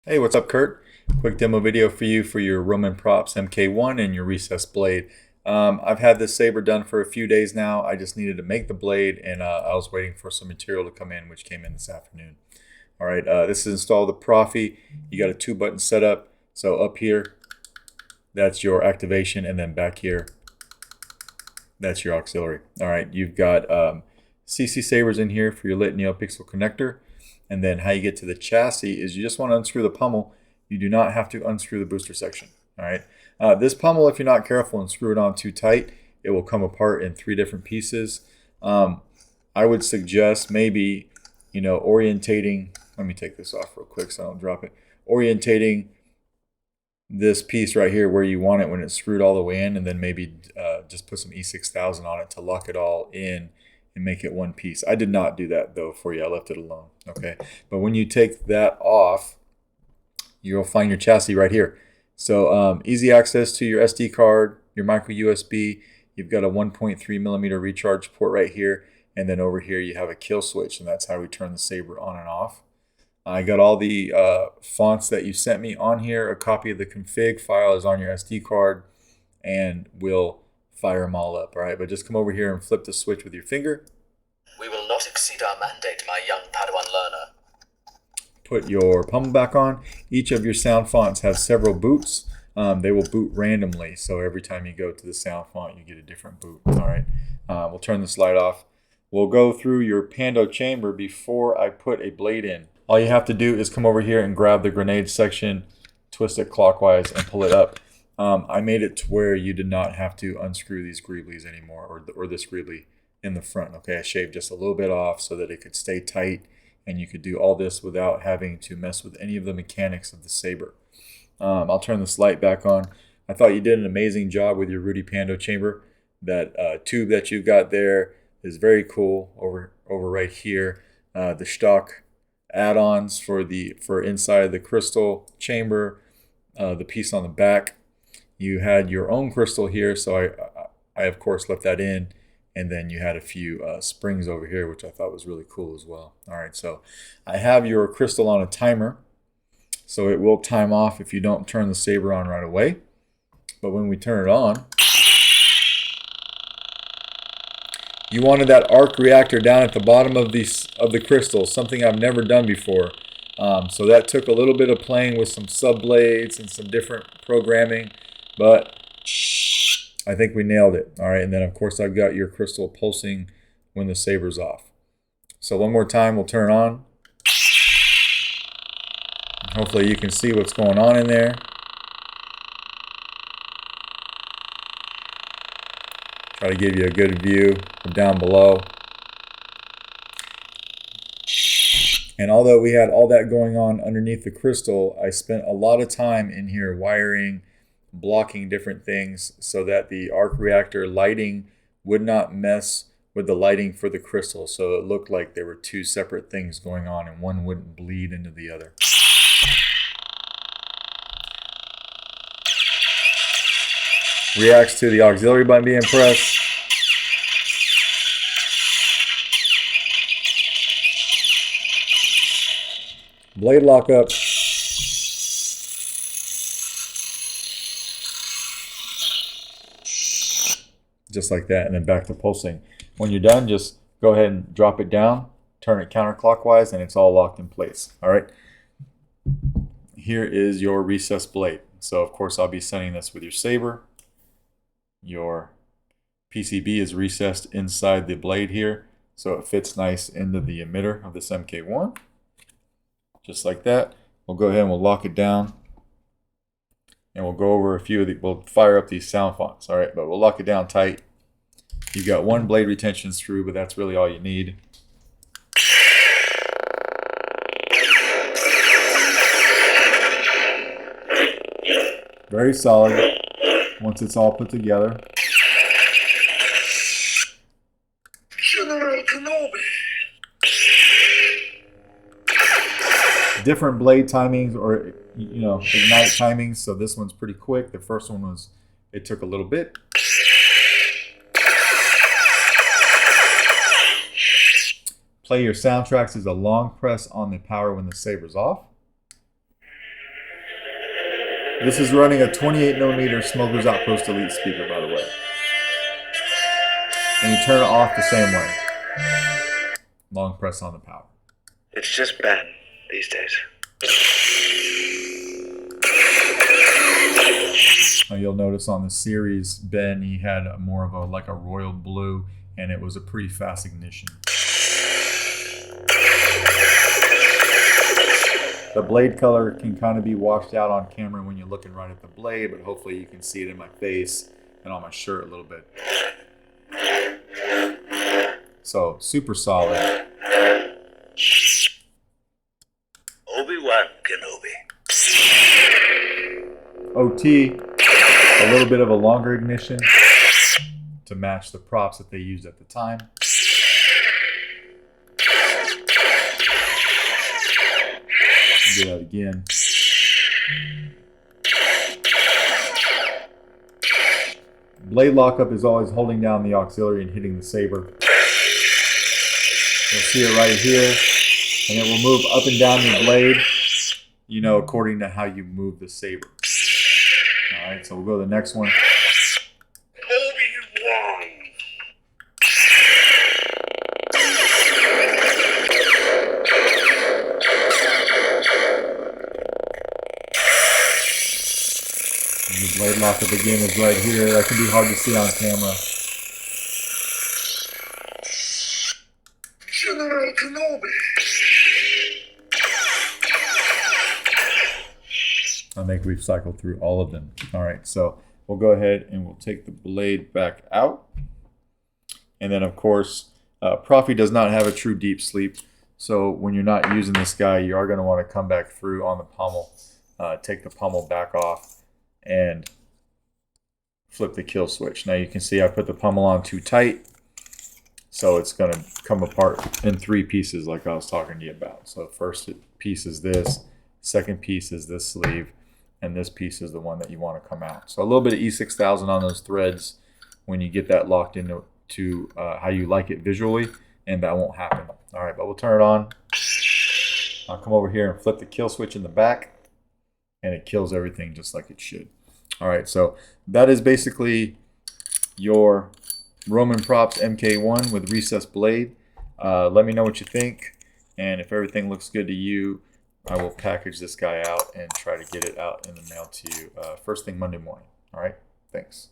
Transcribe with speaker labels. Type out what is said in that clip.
Speaker 1: Hey, what's up, Kyrt? Quick demo video for you for your Roman Props MK1 and your recessed blade. I've had this saber done for a few days now. I just needed to make the blade, and I was waiting for some material to come in, which came in this afternoon. All right, this is installed the Proffie. You got a 2-button setup. So up here, that's your activation, and then back here, that's your auxiliary. All right, you've got CC sabers in here for your lit NeoPixel connector. And then how you get to the chassis is you just want to unscrew the pommel. You do not have to unscrew the booster section. All right. This pommel, if you're not careful and screw it on too tight, it will come apart in 3 different pieces. I would suggest maybe, orientating. Let me take this off real quick so I don't drop it. Orientating this piece right here where you want it when it's screwed all the way in, and then maybe just put some E6000 on it to lock it all in and make it one piece. I did not do that though for you. I left it alone. Okay. But when you take that off, you'll find your chassis right here. So easy access to your SD card, your micro USB. You've got a 1.3 millimeter recharge port right here. And then over here you have a kill switch, and that's how we turn the saber on and off. I got all the fonts that you sent me on here. A copy of the config file is on your SD card, and we'll fire them all up. All right, but just come over here and flip the switch with your finger.
Speaker 2: We will not exceed our mandate, my young Padawan learner.
Speaker 1: Put your pommel back on. Each of your sound fonts have several boots. They will boot randomly, so every time you go to the sound font, you get a different boot. All right, we'll turn this light off. We'll go through your Pando Chamber before I put a blade in. All you have to do is come over here and grab the grenade section, twist it clockwise, and pull it up. I made it to where you did not have to unscrew these greeblies anymore, or this greebly in the front. Okay, I shaved just a little bit off so that it could stay tight, and you could do all this without having to mess with any of the mechanics of the saber. I'll turn this light back on. I thought you did an amazing job with your Rudy Pando Chamber. That tube that you've got there is very cool. Over right here, the stock add-ons for inside the crystal chamber, the piece on the back. You had your own crystal here, so I of course left that in, and then you had a few springs over here, which I thought was really cool as well. All right, so I have your crystal on a timer, so it will time off if you don't turn the saber on right away. But when we turn it on, you wanted that arc reactor down at the bottom of the crystal, something I've never done before. So that took a little bit of playing with some sub blades and some different programming, but I think we nailed it. All right, and then of course I've got your crystal pulsing when the saber's off. So one more time, we'll turn on. Hopefully you can see what's going on in there. Try to give you a good view of down below. And although we had all that going on underneath the crystal, I spent a lot of time in here wiring, blocking different things so that the arc reactor lighting would not mess with the lighting for the crystal. So it looked like there were 2 separate things going on, and one wouldn't bleed into the other. Reacts to the auxiliary button being pressed. Blade lock up. Just like that, and then back to pulsing. When you're done, just go ahead and drop it down, turn it counterclockwise, and it's all locked in place. All right. Here is your recessed blade. So of course I'll be sending this with your saber. Your PCB is recessed inside the blade here, so it fits nice into the emitter of this MK1. Just like that. We'll go ahead and we'll lock it down, and we'll go over a few of the, we'll fire up these sound fonts. All right, but we'll lock it down tight. You've got 1 blade retention screw, but that's really all you need. Very solid once it's all put together.
Speaker 2: General Kenobi!
Speaker 1: Different blade timings, or ignite timings. So this one's pretty quick. The first one it took a little bit. Play your soundtracks as a long press on the power when the saber's off. This is running a 28mm Smokers Outpost Elite speaker, by the way. And you turn it off the same way. Long press on the power.
Speaker 3: It's just Ben these days.
Speaker 1: Now you'll notice on the series, Ben, he had more of a like a royal blue, and it was a pretty fast ignition. The blade color can kind of be washed out on camera when you're looking right at the blade, but hopefully you can see it in my face and on my shirt a little bit. So, super solid.
Speaker 3: Obiwan Kenobi.
Speaker 1: OT, a little bit of a longer ignition to match the props that they used at the time. Do that again. Blade lockup is always holding down the auxiliary and hitting the saber. You'll see it right here, and it will move up and down your blade, you know, according to how you move the saber. All right, so we'll go to the next one.
Speaker 3: Obi-Wan.
Speaker 1: The blade lockup again is right here. That can be hard to see on camera.
Speaker 3: General Kenobi.
Speaker 1: I think we've cycled through all of them. All right, so we'll go ahead and we'll take the blade back out. And then, of course, Proffie does not have a true deep sleep. So when you're not using this guy, you are going to want to come back through on the pommel, take the pommel back off, and flip the kill switch. Now you can see I put the pommel on too tight, so it's going to come apart in 3 pieces like I was talking to you about. So first piece is this, second piece is this sleeve, and this piece is the one that you want to come out. So a little bit of E6000 on those threads when you get that locked into how you like it visually, and that won't happen. All right, but we'll turn it on. I'll come over here and flip the kill switch in the back, and it kills everything just like it should. All right, so that is basically your Roman Props MK1 with recessed blade. Let me know what you think, and if everything looks good to you, I will package this guy out and try to get it out in the mail to you first thing Monday morning. All right, thanks.